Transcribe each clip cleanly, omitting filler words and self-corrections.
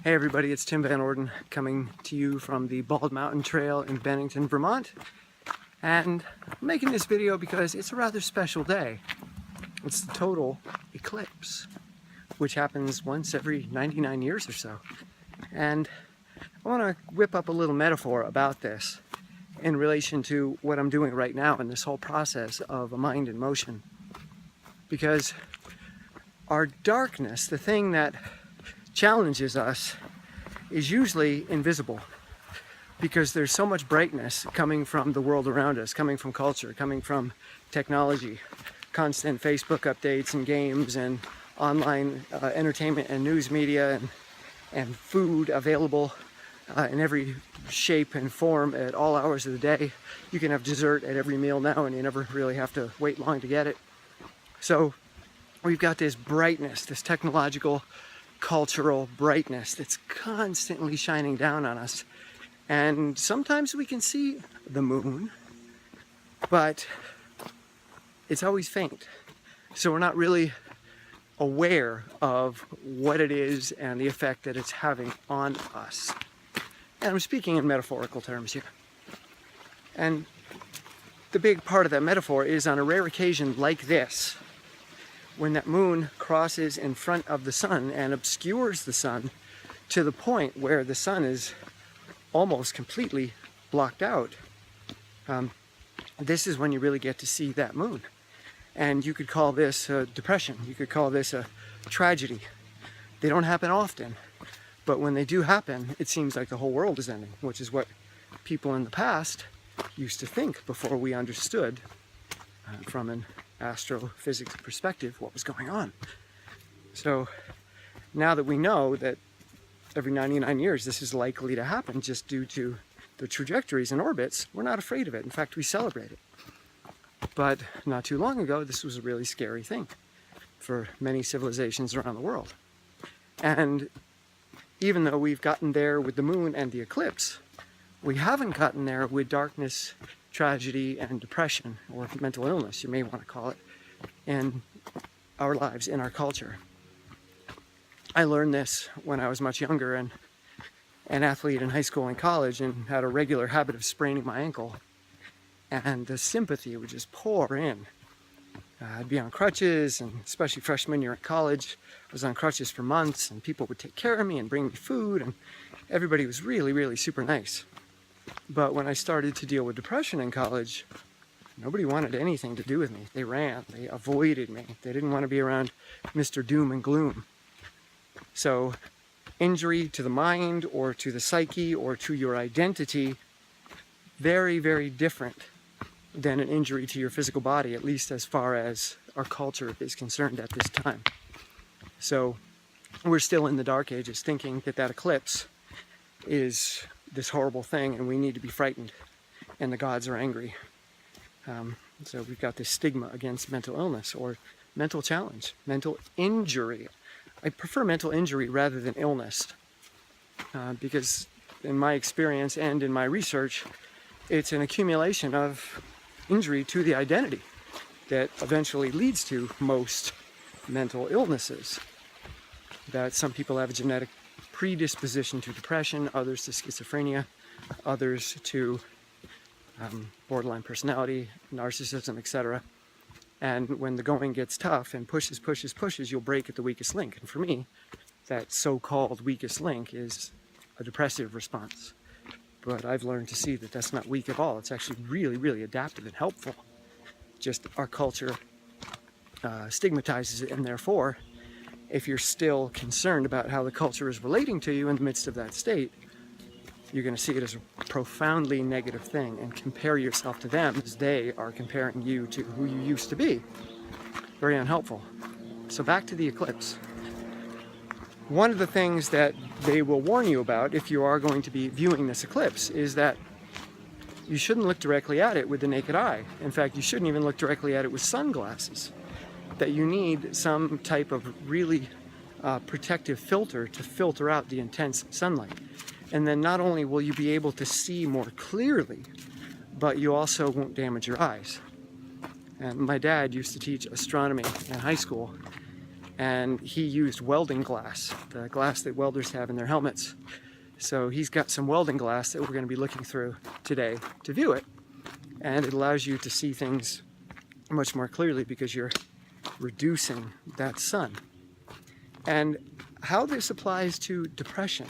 Hey everybody, it's Tim Van Orden coming to you from the Bald Mountain Trail in Bennington, Vermont. And I'm making this video because it's a rather special day. It's the total eclipse, which happens once every 99 years or so. And I want to whip up a little metaphor about this in relation to what I'm doing right now in this whole process of a mind in motion. Because our darkness, the thing that challenges us, is usually invisible because there's so much brightness coming from the world around us, coming from culture, coming from technology, constant Facebook updates and games and online entertainment and news media and food available in every shape and form at all hours of the day. You can have dessert at every meal now and you never really have to wait long to get it. So we've got this brightness, this technological, cultural brightness that's constantly shining down on us. And sometimes we can see the moon, but it's always faint. So we're not really aware of what it is and the effect that it's having on us. And I'm speaking in metaphorical terms here. And the big part of that metaphor is on a rare occasion like this, when that moon crosses in front of the sun and obscures the sun to the point where the sun is almost completely blocked out. This is when you really get to see that moon. And you could call this a depression. You could call this a tragedy. They don't happen often, but when they do happen, it seems like the whole world is ending, which is what people in the past used to think before we understood from an astrophysics perspective what was going on. So now that we know that every 99 years this is likely to happen just due to the trajectories and orbits, we're not afraid of it. In fact, we celebrate it. But not too long ago, this was a really scary thing for many civilizations around the world. And even though we've gotten there with the moon and the eclipse, we haven't gotten there with darkness, tragedy, and depression, or mental illness, you may want to call it, in our lives, in our culture. I learned this when I was much younger and an athlete in high school and college and had a regular habit of spraining my ankle. And the sympathy would just pour in. I'd be on crutches, and especially freshman year at college, I was on crutches for months, and people would take care of me and bring me food, and everybody was really, really super nice. But when I started to deal with depression in college, nobody wanted anything to do with me. They ran, they avoided me. They didn't want to be around Mr. Doom and Gloom. So injury to the mind or to the psyche or to your identity, very, very different than an injury to your physical body, at least as far as our culture is concerned at this time. So we're still in the dark ages thinking that that eclipse is this horrible thing and we need to be frightened and the gods are angry. So we've got this stigma against mental illness or mental challenge, mental injury. I prefer mental injury rather than illness because in my experience and in my research, it's an accumulation of injury to the identity that eventually leads to most mental illnesses. That some people have a genetic predisposition to depression, others to schizophrenia, others to borderline personality, narcissism, etc. And when the going gets tough and pushes, you'll break at the weakest link. And for me, that so-called weakest link is a depressive response. But I've learned to see that that's not weak at all. It's actually really, really adaptive and helpful. Just our culture stigmatizes it, and therefore, if you're still concerned about how the culture is relating to you in the midst of that state, you're going to see it as a profoundly negative thing and compare yourself to them as they are comparing you to who you used to be. Very unhelpful. So back to the eclipse. One of the things that they will warn you about if you are going to be viewing this eclipse is that you shouldn't look directly at it with the naked eye. In fact, you shouldn't even look directly at it with sunglasses. That you need some type of really protective filter to filter out the intense sunlight. And then not only will you be able to see more clearly, but you also won't damage your eyes. And my dad used to teach astronomy in high school, and he used welding glass, the glass that welders have in their helmets. So he's got some welding glass that we're going to be looking through today to view it, and it allows you to see things much more clearly because you're reducing that sun. And how this applies to depression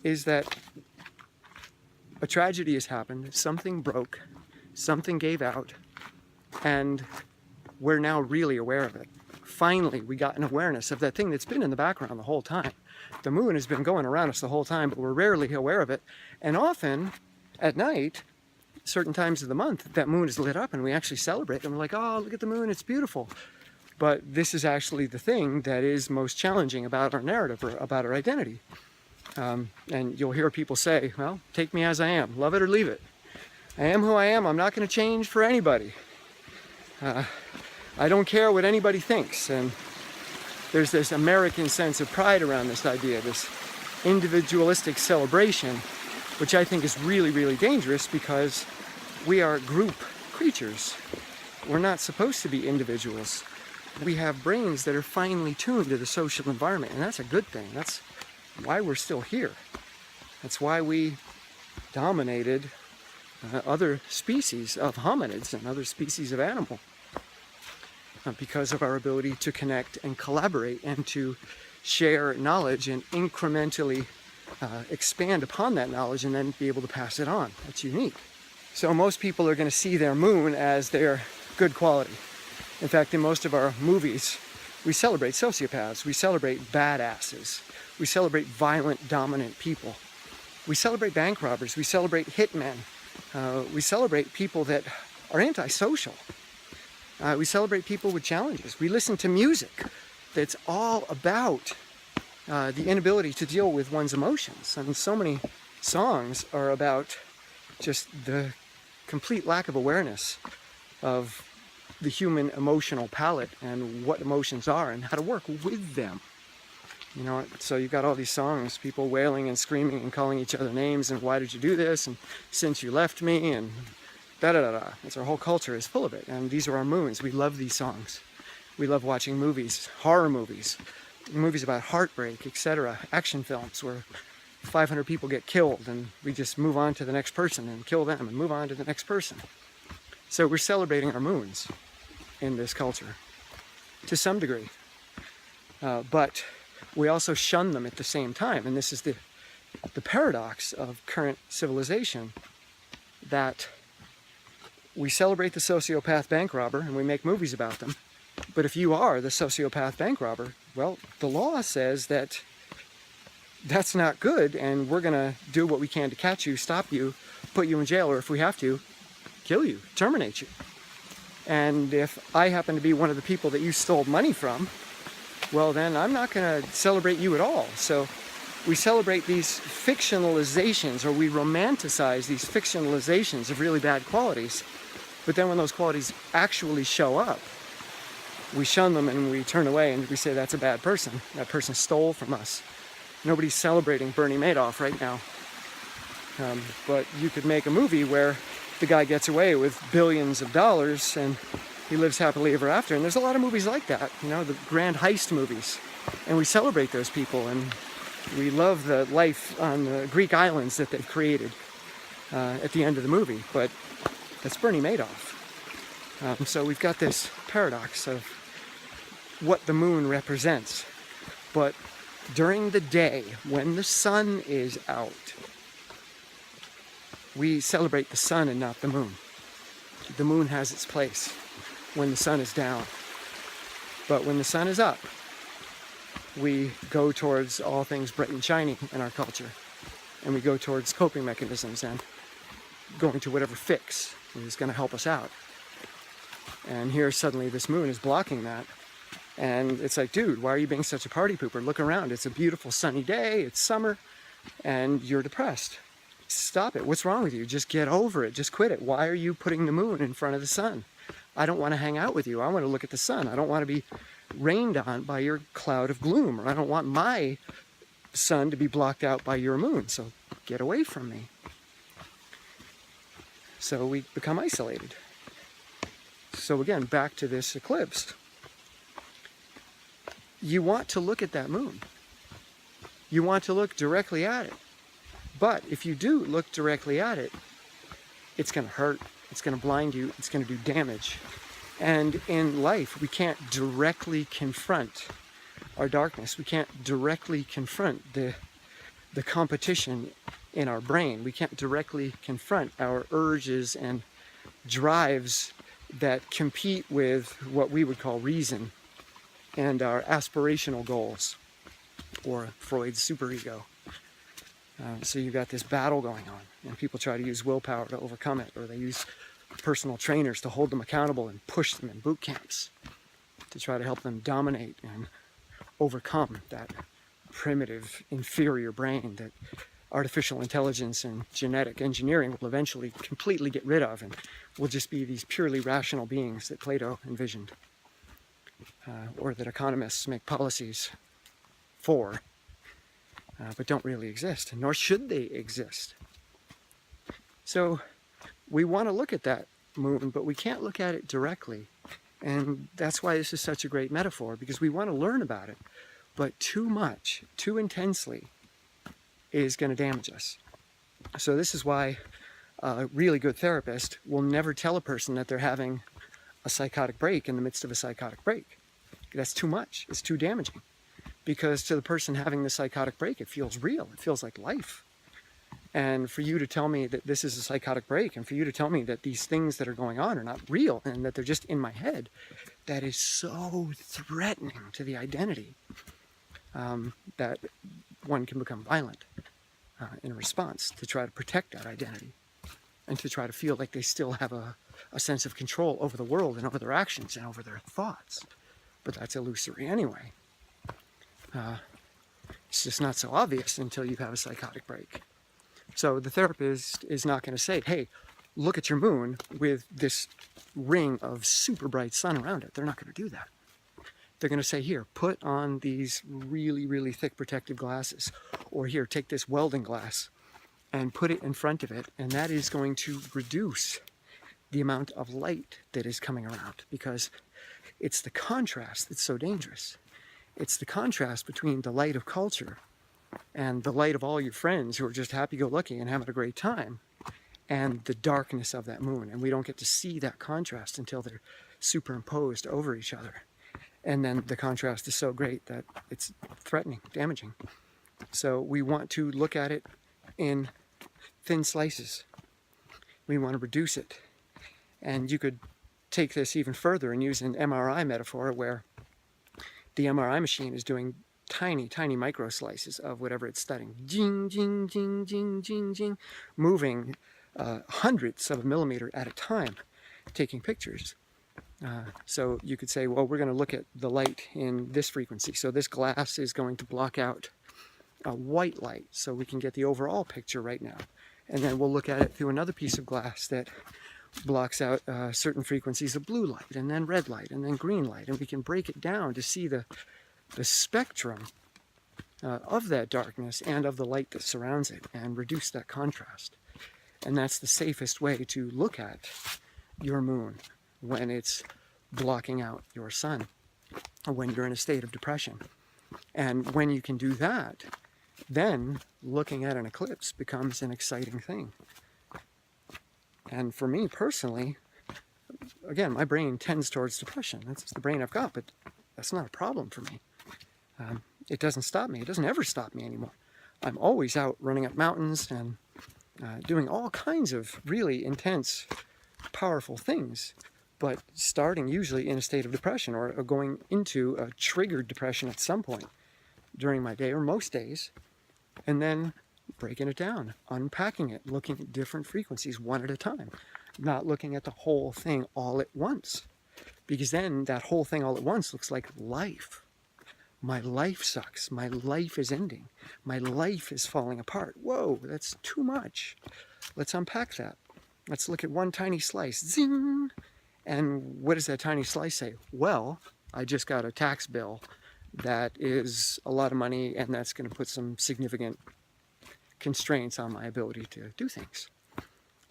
is that a tragedy has happened, something broke, something gave out, and we're now really aware of it. Finally, we got an awareness of that thing that's been in the background the whole time. The moon has been going around us the whole time, but we're rarely aware of it. And often, at night, certain times of the month, that moon is lit up and we actually celebrate. And we're like, oh, look at the moon, it's beautiful. But this is actually the thing that is most challenging about our narrative or about our identity. And you'll hear people say, well, take me as I am, love it or leave it. I am who I am, I'm not going to change for anybody. I don't care what anybody thinks. And there's this American sense of pride around this idea, this individualistic celebration, which I think is really, really dangerous because we are group creatures. We're not supposed to be individuals. We have brains that are finely tuned to the social environment, and that's a good thing. That's why we're still here. That's why we dominated other species of hominids and other species of animal. Because of our ability to connect and collaborate and to share knowledge and incrementally expand upon that knowledge and then be able to pass it on. That's unique. So most people are going to see their moon as their good quality. In fact, in most of our movies, we celebrate sociopaths, we celebrate badasses, we celebrate violent, dominant people. We celebrate bank robbers, we celebrate hitmen, we celebrate people that are antisocial. We celebrate people with challenges. We listen to music that's all about the inability to deal with one's emotions. I mean, so many songs are about just the complete lack of awareness of the human emotional palette and what emotions are and how to work with them. You know, so you've got all these songs, people wailing and screaming and calling each other names and why did you do this and since you left me and da-da-da-da. It's our whole culture is full of it, and these are our moons. We love these songs. We love watching movies, horror movies, movies about heartbreak, etc., action films where 500 people get killed and we just move on to the next person and kill them and move on to the next person. So we're celebrating our moons in this culture to some degree, but we also shun them at the same time, and this is the paradox of current civilization, that we celebrate the sociopath bank robber and we make movies about them. But if you are the sociopath bank robber, well, the law says that that's not good and we're going to do what we can to catch you, stop you, put you in jail, or if we have to, kill you, terminate you. And if I happen to be one of the people that you stole money from, well, then I'm not going to celebrate you at all. So we celebrate these fictionalizations, or we romanticize these fictionalizations of really bad qualities. But then when those qualities actually show up, we shun them and we turn away and we say that's a bad person. That person stole from us. Nobody's celebrating Bernie Madoff right now. But you could make a movie where the guy gets away with billions of dollars and he lives happily ever after. And there's a lot of movies like that, you know, the grand heist movies. And we celebrate those people and we love the life on the Greek islands that they've created at the end of the movie. But that's Bernie Madoff. So we've got this paradox of what the moon represents. But during the day, when the sun is out, we celebrate the sun and not the moon. The moon has its place when the sun is down. But when the sun is up, we go towards all things bright and shiny in our culture. And we go towards coping mechanisms and going to whatever fix is going to help us out. And here suddenly this moon is blocking that. And it's like, dude, why are you being such a party pooper? Look around. It's a beautiful sunny day. It's summer. And you're depressed. Stop it. What's wrong with you? Just get over it. Just quit it. Why are you putting the moon in front of the sun? I don't want to hang out with you. I want to look at the sun. I don't want to be rained on by your cloud of gloom. Or I don't want my sun to be blocked out by your moon. So get away from me. So we become isolated. So again, back to this eclipse. you want to look at that moon. You want to look directly at it. But if you do look directly at it, it's going to hurt. It's going to blind you. It's going to do damage. And in life, we can't directly confront our darkness. We can't directly confront the competition in our brain. We can't directly confront our urges and drives that compete with what we would call reason and our aspirational goals, or Freud's superego. So you've got this battle going on, and people try to use willpower to overcome it, or they use personal trainers to hold them accountable and push them in boot camps to try to help them dominate and overcome that primitive, inferior brain that artificial intelligence and genetic engineering will eventually completely get rid of, and will just be these purely rational beings that Plato envisioned, or that economists make policies for, but don't really exist, nor should they exist. So we want to look at that moon, but we can't look at it directly. And that's why this is such a great metaphor, because we want to learn about it, but too much, too intensely, is going to damage us. So this is why a really good therapist will never tell a person that they're having a psychotic break in the midst of a psychotic break. That's too much. It's too damaging. Because to the person having the psychotic break, it feels real. It feels like life. And for you to tell me that this is a psychotic break, and for you to tell me that these things that are going on are not real, and that they're just in my head, that is so threatening to the identity, that one can become violent in response to try to protect that identity, and to try to feel like they still have a sense of control over the world and over their actions and over their thoughts. But that's illusory anyway. It's just not so obvious until you have a psychotic break. So the therapist is not going to say, hey, look at your moon with this ring of super bright sun around it. They're not going to do that. They're going to say, here, put on these really, really thick protective glasses. Or here, take this welding glass and put it in front of it. And that is going to reduce the amount of light that is coming around, because it's the contrast that's so dangerous. It's the contrast between the light of culture and the light of all your friends who are just happy-go-lucky and having a great time, and the darkness of that moon. And we don't get to see that contrast until they're superimposed over each other. And then the contrast is so great that it's threatening, damaging. So we want to look at it in thin slices. We want to reduce it. And you could take this even further and use an MRI metaphor, where the MRI machine is doing tiny, tiny micro slices of whatever it's studying. Jing, jing, jing, jing, jing, jing. Moving hundredths of a millimeter at a time, taking pictures. So you could say, well, we're going to look at the light in this frequency. So this glass is going to block out white light, so we can get the overall picture right now. And then we'll look at it through another piece of glass that blocks out certain frequencies of blue light, and then red light, and then green light. And we can break it down to see the spectrum of that darkness and of the light that surrounds it, and reduce that contrast. And that's the safest way to look at your moon when it's blocking out your sun, or when you're in a state of depression. And when you can do that, then looking at an eclipse becomes an exciting thing. And for me personally, again, my brain tends towards depression. That's the brain I've got, but that's not a problem for me. It doesn't stop me. It doesn't ever stop me anymore. I'm always out running up mountains and doing all kinds of really intense, powerful things, but starting usually in a state of depression, or going into a triggered depression at some point during my day, or most days, and then breaking it down, unpacking it, looking at different frequencies one at a time, not looking at the whole thing all at once, because then that whole thing all at once looks like life. My life sucks. My life is ending. My life is falling apart. Whoa, that's too much. Let's unpack that. Let's look at one tiny slice. Zing! And what does that tiny slice say? Well, I just got a tax bill that is a lot of money, and that's going to put some significant constraints on my ability to do things.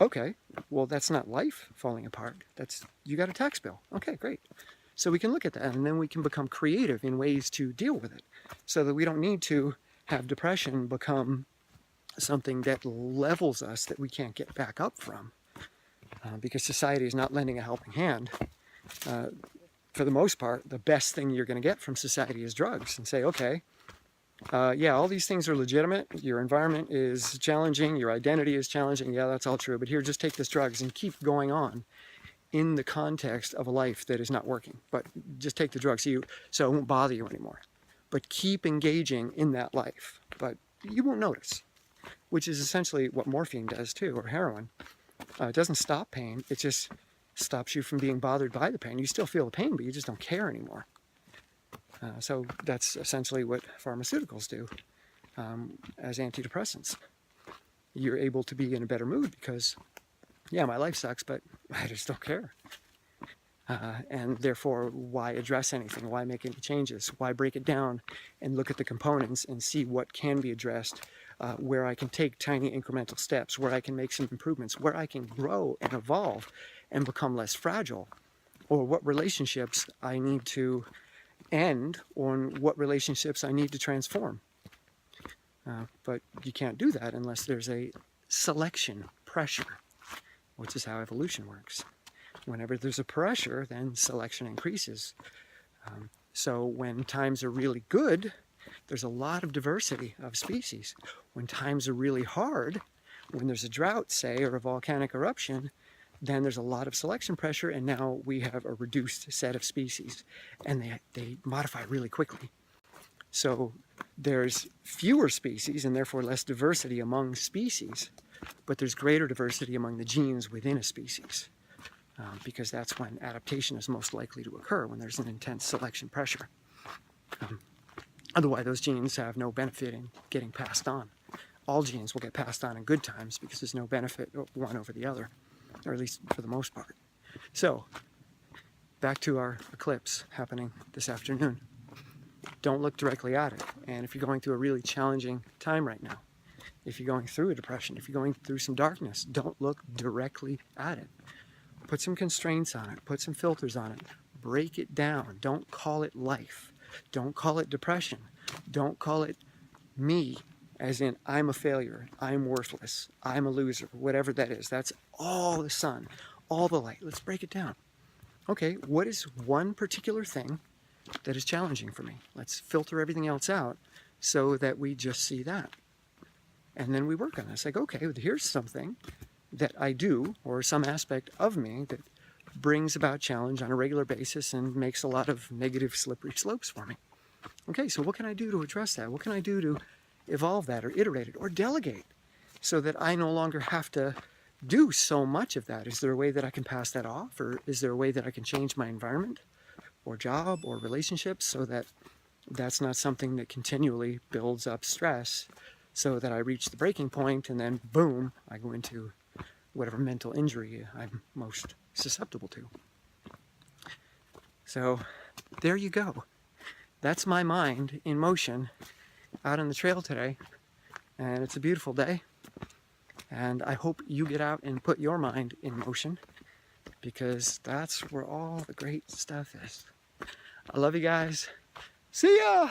Okay, well, that's not life falling apart. That's, you got a tax bill. Okay, great. So we can look at that, and then we can become creative in ways to deal with it, so that we don't need to have depression become something that levels us that we can't get back up from, because society is not lending a helping hand. For the most part, the best thing you're going to get from society is drugs, and say, okay, yeah, all these things are legitimate. Your environment is challenging. Your identity is challenging. Yeah, that's all true. But here, just take this drugs and keep going on in the context of a life that is not working. But just take the drugs so it won't bother you anymore. But keep engaging in that life. But you won't notice, which is essentially what morphine does too, or heroin. It doesn't stop pain. It just stops you from being bothered by the pain. You still feel the pain, but you just don't care anymore. So that's essentially what pharmaceuticals do as antidepressants. You're able to be in a better mood because, yeah, my life sucks, but I just don't care. And therefore, why address anything? Why make any changes? Why break it down and look at the components and see what can be addressed, where I can take tiny incremental steps, where I can make some improvements, where I can grow and evolve and become less fragile, or what relationships I need to end, or what relationships I need to transform. But you can't do that unless there's a selection pressure, which is how evolution works. Whenever there's a pressure, then selection increases. So when times are really good, there's a lot of diversity of species. When times are really hard, when there's a drought, say, or a volcanic eruption, then there's a lot of selection pressure, and now we have a reduced set of species, and they modify really quickly. So there's fewer species and therefore less diversity among species, but there's greater diversity among the genes within a species, because that's when adaptation is most likely to occur, when there's an intense selection pressure. Otherwise, those genes have no benefit in getting passed on. All genes will get passed on in good times because there's no benefit one over the other, or at least for the most part. So, back to our eclipse happening this afternoon. Don't look directly at it. And if you're going through a really challenging time right now, if you're going through a depression, if you're going through some darkness, don't look directly at it. Put some constraints on it. Put some filters on it. Break it down. Don't call it life. Don't call it depression. Don't call it me, as in I'm a failure, I'm worthless, I'm a loser, whatever that is. That's all the sun, all the light. Let's break it down. Okay, what is one particular thing that is challenging for me? Let's filter everything else out so that we just see that. And then we work on it. It's like, okay, here's something that I do, or some aspect of me that brings about challenge on a regular basis and makes a lot of negative slippery slopes for me. Okay, so what can I do to address that? What can I do to evolve that, or iterate it, or delegate, so that I no longer have to do so much of that? Is there a way that I can pass that off, or is there a way that I can change my environment or job or relationships so that that's not something that continually builds up stress, so that I reach the breaking point and then boom, I go into whatever mental injury I'm most susceptible to. So there you go. That's my mind in motion out on the trail today, and it's a beautiful day, and I hope you get out and put your mind in motion, because that's where all the great stuff is. I love you guys. See ya!